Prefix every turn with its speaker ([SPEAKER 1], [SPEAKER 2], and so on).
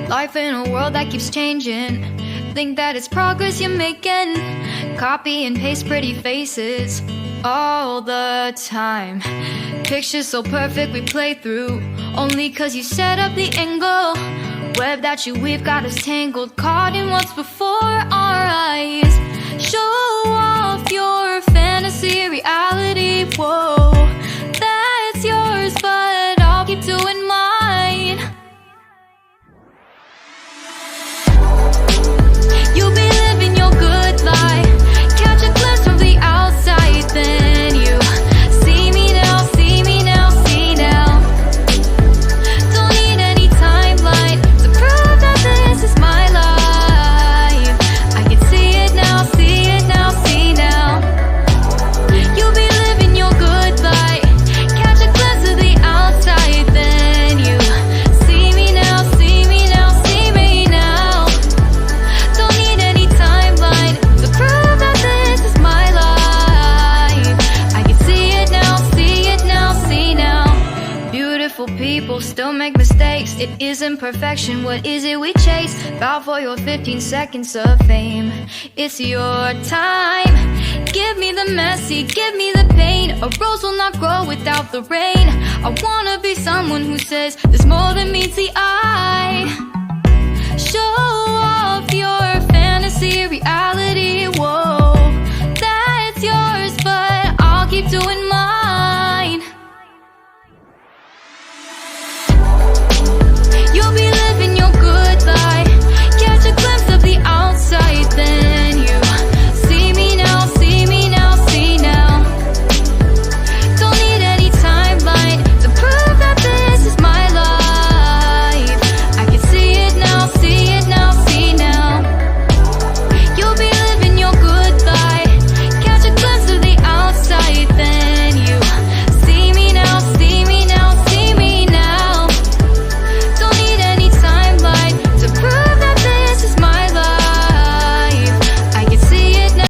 [SPEAKER 1] Life in a world that keeps changing. Think that it's progress you're making. Copy and paste pretty faces all the time. Pictures so perfect we play through, only cause you set up the angle. Web that you weave got us tangled, caught in what's before our eyes. Show off your fantasy reality, whoa, that's yours, but I'll keep doing mine. You'll be living your good life, catch a glimpse from the outside, then you see me now, see me now, see now. Don't need any timeline to prove that this is my life. I can see it now, see it now, see now. You'll be living your good life, catch a glimpse of the outside, then you see me now, see me now, see me now. Don't need any timeline to prove that this is my life. I can see it now, see it now, see now. Beautiful people still make mistakes. It isn't perfection, what is it we chase? Bow for your 15 seconds of fame. It's your time. Give me the messy, give me the pain. A rose will not grow without the rain. I wanna be someone who says there's more than meets the eye.